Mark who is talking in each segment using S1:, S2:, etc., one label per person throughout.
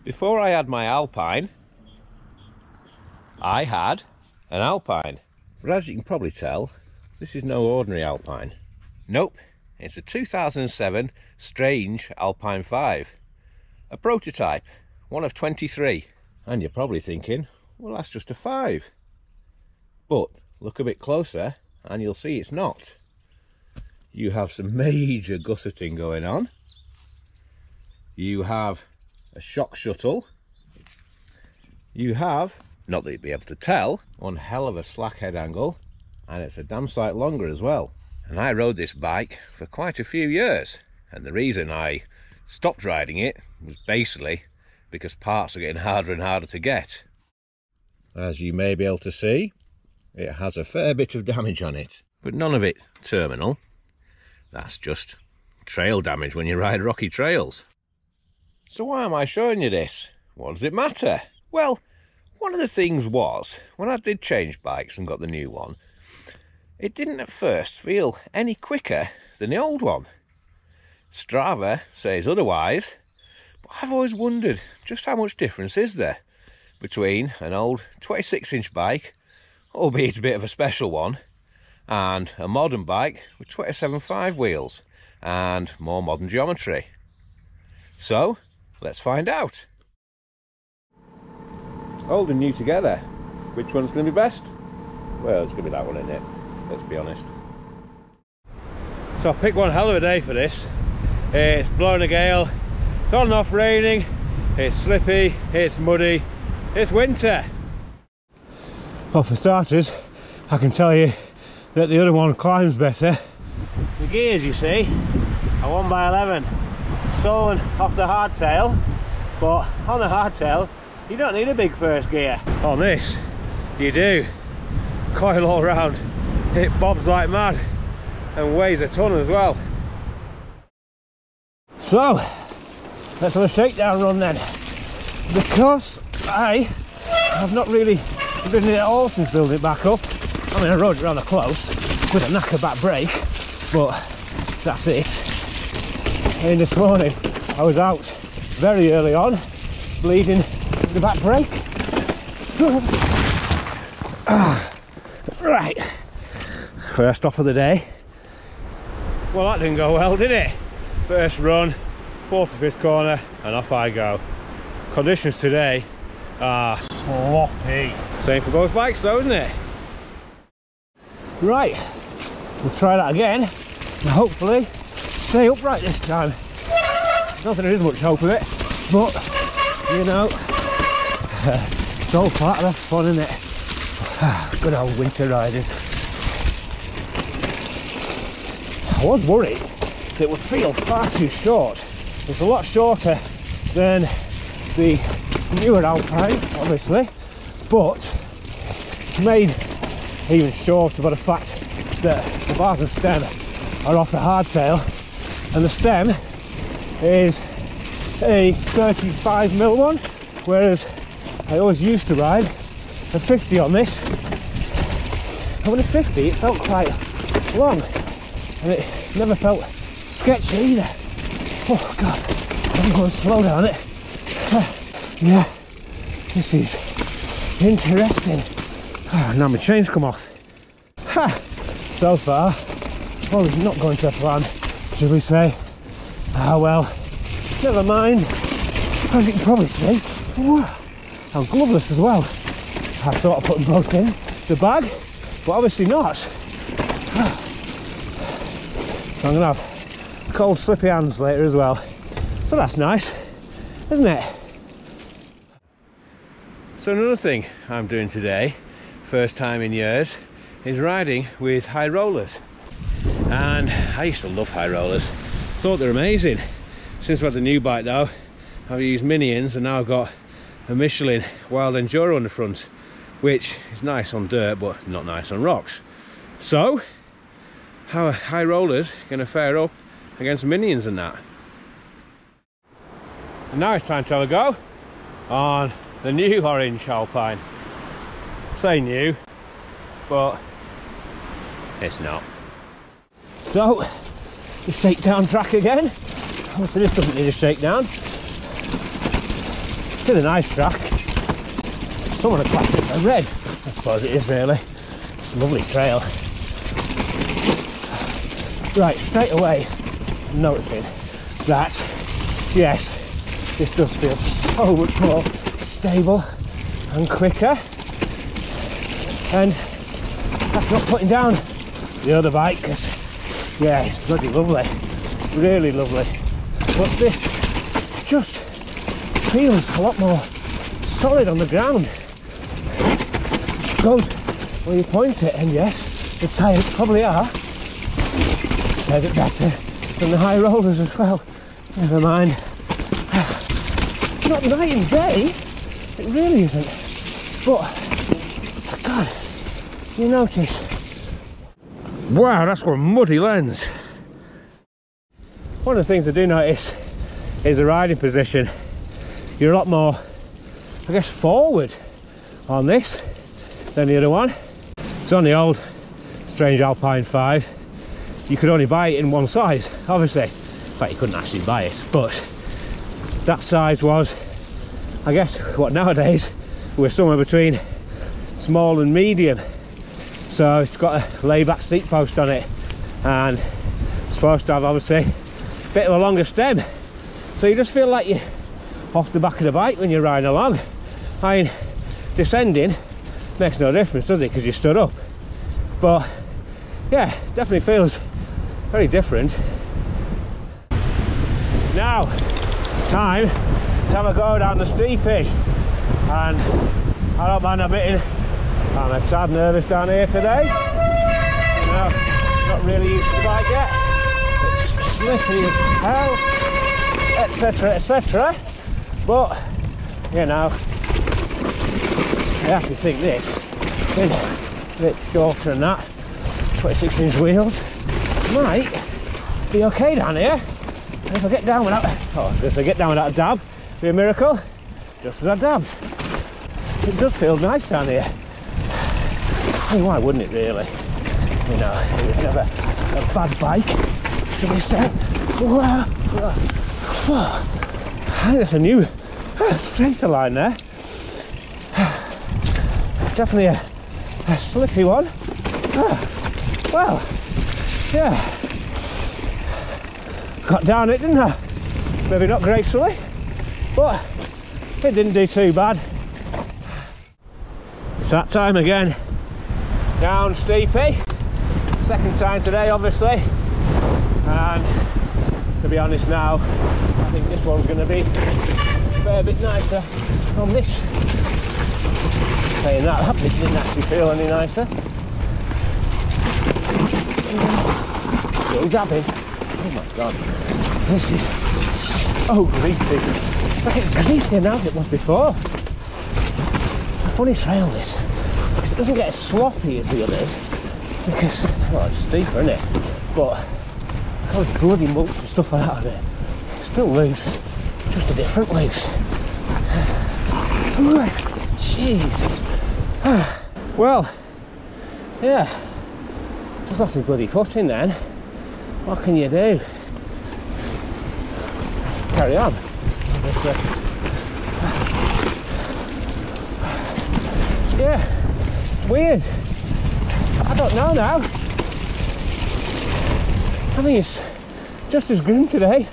S1: Before I had my Alpine, I had an Alpine. But as you can probably tell, this is no ordinary Alpine. Nope, it's a 2007 Strange Alpine 5. A prototype, one of 23. And you're probably thinking, well, that's just a 5. But look a bit closer and you'll see it's not. You have some major gusseting going on. You have a shock shuttle. You have, not that you'd be able to tell, one hell of a slack head angle, and it's a damn sight longer as well. And I rode this bike for quite a few years, and the reason I stopped riding it was basically because parts are getting harder and harder to get. As you may be able to see, it has a fair bit of damage on it, but none of it terminal. That's just trail damage when you ride rocky trails. So why am I showing you this? What does it matter? Well, one of the things was, when I did change bikes and got the new one, it didn't at first feel any quicker than the old one. Strava says otherwise, but I've always wondered just how much difference is there between an old 26-inch bike, albeit a bit of a special one, and a modern bike with 27.5 wheels and more modern geometry. So, let's find out. Old and new together, which one's going to be best? Well, it's going to be that one, isn't it? Let's be honest. So I picked one hell of a day for this. It's blowing a gale, it's on and off raining, it's slippy, it's muddy, it's winter. Well, for starters, I can tell you that the other one climbs better. The gears, you see, are 1x11, stolen off the hardtail, but on the hardtail you don't need a big first gear. On this you do. Coil all round, it bobs like mad and weighs a ton as well. So let's have a shakedown run then, because I have not really ridden it at all since building it back up. I mean, I rode it around the close with a knacker back brake, but that's it. And this morning I was out very early on, bleeding the back brake. Right, first off of the day. Well, that didn't go well, did it? First run, 4th or 5th corner, and off I go. Conditions today are sloppy. Same for both bikes though, isn't it? Right, we'll try that again and hopefully stay upright this time. Not that there is much hope of it, but you know, it's all part of the fun, isn't it? Good old winter riding. I was worried that it would feel far too short. It's a lot shorter than the newer Alpine, obviously, but made even shorter by the fact that the bars and stem are off the hardtail, and the stem is a 35mm one, whereas I always used to ride a 50 on this. And with a 50 it felt quite long and it never felt sketchy either. Oh god, I'm going slow down it. Yeah, this is interesting. Now my chain's come off. So far, well, it's not going to plan, should we say. Well, never mind. As you can probably see, I'm gloveless as well. I thought I put them both in the bag, but obviously not. So I'm going to have cold slippy hands later as well. So that's nice, isn't it? So another thing I'm doing today, first time in years, is riding with high rollers. And I used to love high rollers, thought they're amazing. Since I've had the new bike though, I've used Minions, and now I've got a Michelin Wild Enduro on the front, which is nice on dirt but not nice on rocks. So how are high rollers going to fare up against Minions and that? And now it's time to have a go on the new Orange Alpine. Say new, but it's not. So the shakedown track again. Obviously this doesn't need a shakedown. It's a nice track. Someone would class it as red. I suppose it is really. It's a lovely trail. Right, straight away, I'm noticing that, yes, this does feel so much more stable and quicker. And that's not putting down the other bike, because, yeah, it's bloody lovely. Really lovely. But this just feels a lot more solid on the ground. It goes where you point it, and yes, the tyres probably are a bit better than the high rollers as well. Never mind. It's not night and day, it really isn't. But, God, you notice. Wow, that's one muddy lens. One of the things I do notice is the riding position. You're a lot more, I guess, forward on this than the other one. It's on the old Strange Alpine 5. You could only buy it in one size, obviously. In fact, you couldn't actually buy it, but that size was, I guess, what nowadays we're somewhere between small and medium. So it's got a layback seat post on it, and it's supposed to have, obviously, a bit of a longer stem. So you just feel like you're off the back of the bike when you're riding along. I mean, descending makes no difference, does it, because you stood up. But yeah, definitely feels very different. Now it's time to have a go down the steepy, and I don't mind admitting I'm a tad nervous down here today. You know, not really used to the bike yet. It's slippery as hell, etc, etc. But you know, I actually think this is a bit shorter than that. 26-inch wheels might be okay down here. And if I get down without, if I get down without a dab, it'd be a miracle. Just as I dabbed. It does feel nice down here. I mean, why wouldn't it really? You know, it was never a bad bike, so we said, I think that's a new straighter line there. Definitely a slippy one. Well, yeah, got down it, didn't I? Maybe not gracefully, but it didn't do too bad. It's that time again. Down steepy. Second time today, obviously. And to be honest now, I think this one's going to be a fair bit nicer on this. Saying that bit didn't actually feel any nicer. Still dabbing. Oh my god, this is so greasy. It's like it's greasier now than it was before. A funny trail this, because it doesn't get as sloppy as the others, because, well, it's steeper, isn't it? But all the bloody mulch and stuff like that on it, it's still loose, just a different loose. Jeez. Well, yeah, just lost my bloody foot in then. What can you do? Carry on. Yeah, weird. I don't know now. I think it's just as grim today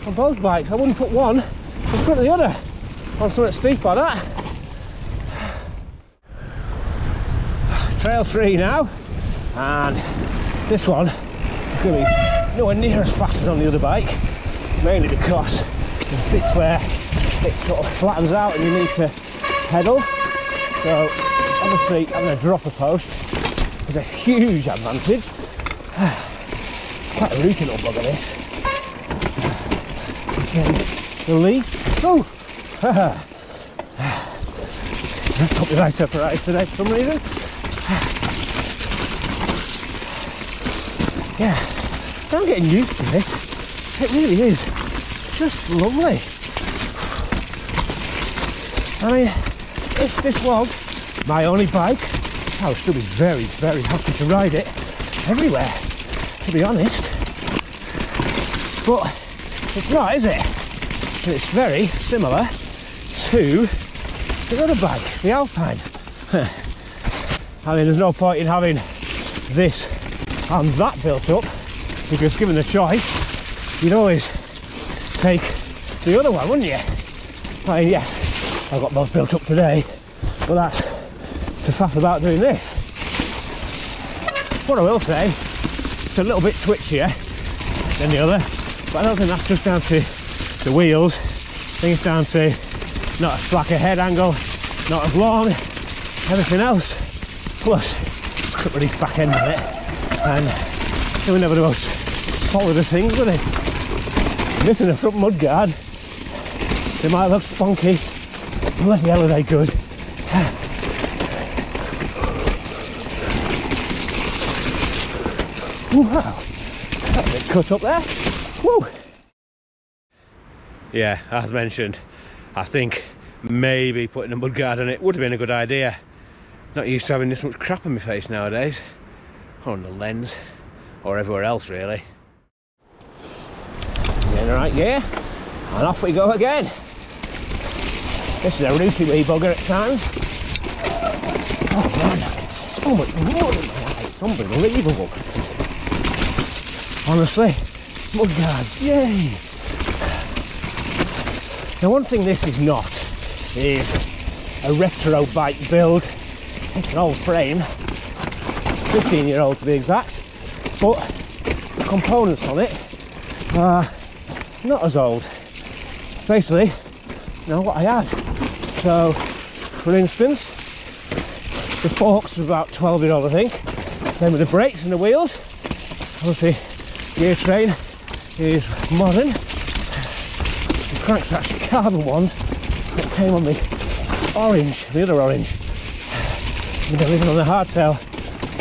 S1: on both bikes. I wouldn't put one in front of the other on something steep like that. Trail 3 now, and this one is going to be nowhere near as fast as on the other bike, mainly because there's bits where it sort of flattens out and you need to pedal. So obviously having a dropper post is a huge advantage. Quite a rooty little bugger this, to say the least. Oh! Took me right up right today for some reason. Yeah, I'm getting used to it. It really is just lovely. I mean, if this was my only bike, I would still be very, very happy to ride it everywhere, to be honest. But it's not, is it? And it's very similar to the other bike, the Alpine. I mean, there's no point in having this and that built up, because given the choice, you'd always take the other one, wouldn't you? I mean, yes, I've got both built up today, but that's to faff about doing this. What I will say, it's a little bit twitchier than the other, but I don't think that's just down to the wheels. I think it's down to not a slacker head angle, not as long, everything else. Plus, cut the back end of it, and it was never the most solid of things, was it? Missing a front mudguard, they might look spunky, bloody hell are they good. Wow, that's a bit cut up there. Woo. Yeah, as mentioned, I think maybe putting a mudguard on it would have been a good idea. Not used to having this much crap on my face nowadays, or on the lens, or everywhere else really. Getting the right gear, and off we go again. This is a rooty wee bugger at times. Oh man, so much mud in my eye, it's unbelievable. Honestly, mudguards, yay! Now one thing this is not, is a retro bike build. It's an old frame, 15-year-old to be exact, but the components on it are not as old. Basically, you know what I had. So, for instance, the forks are about 12-year-old, I think. Same with the brakes and the wheels. Obviously, gear train is modern. The cranks are actually carbon ones that came on the Orange, the other Orange. I've been living on the hardtail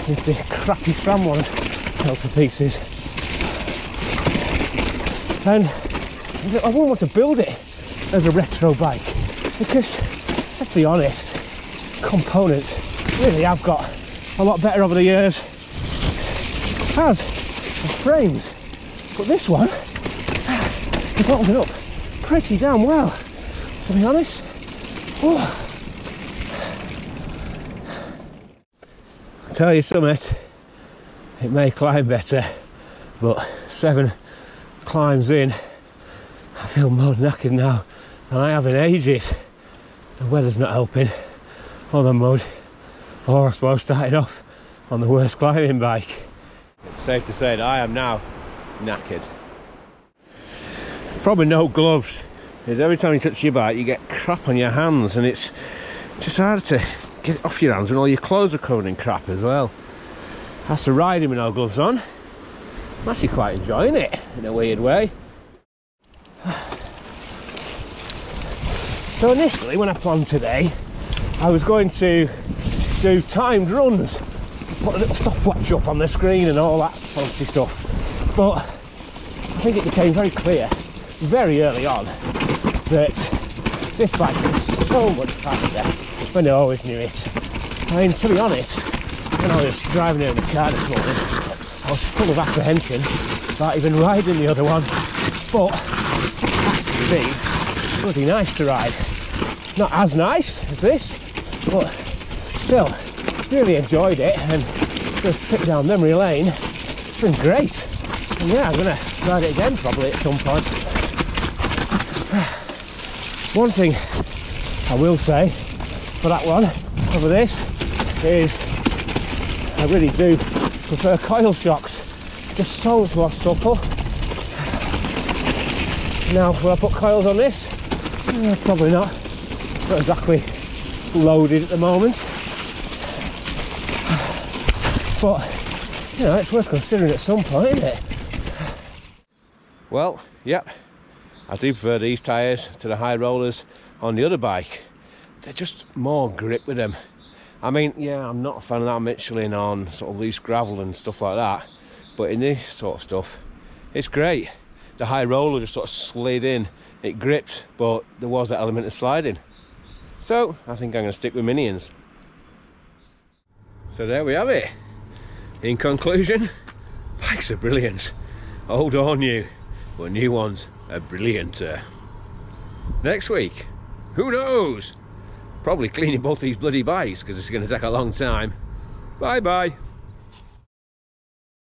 S1: since the crappy SRAM ones fell to pieces. And I wouldn't want to build it as a retro bike because, let's be honest, components really have got a lot better over the years as frames. But this one is holding up pretty damn well, to be honest. Oh. Tell you something, it may climb better, but 7 climbs in, I feel more knackered now than I have in ages. The weather's not helping, or the mud, or I suppose starting off on the worst climbing bike. It's safe to say that I am now knackered. Probably no gloves, because every time you touch your bike you get crap on your hands, and it's just hard to get it off your hands, and all your clothes are covered in crap as well. Has to ride him with no gloves on. I'm actually quite enjoying it in a weird way. So initially, when I planned today, I was going to do timed runs, put a little stopwatch up on the screen and all that fancy stuff. But I think it became very clear very early on that this bike is so much faster than I always knew it. I mean, to be honest, when I was driving here in the car this morning, I was full of apprehension about even riding the other one, but it's actually bloody nice to ride. Not as nice as this, but still really enjoyed it, and the trip down memory lane, it's been great. And yeah, I'm gonna ride it again probably at some point. One thing I will say for that one over this is I really do prefer coil shocks, just so much more supple. Now will I put coils on this? Probably not exactly loaded at the moment, but you know, it's worth considering at some point, isn't it? Well, yep, I do prefer these tyres to the high rollers on the other bike. They're just more grip with them. I mean, yeah, I'm not a fan of that Michelin on sort of loose gravel and stuff like that, but in this sort of stuff, it's great. The high roller just sort of slid in, it gripped, but there was that element of sliding. So I think I'm going to stick with Minions. So there we have it. In conclusion, bikes are brilliant, old or new, but new ones are brillianter. Next week, Who knows? Probably cleaning both these bloody bikes because it's going to take a long time. Bye bye.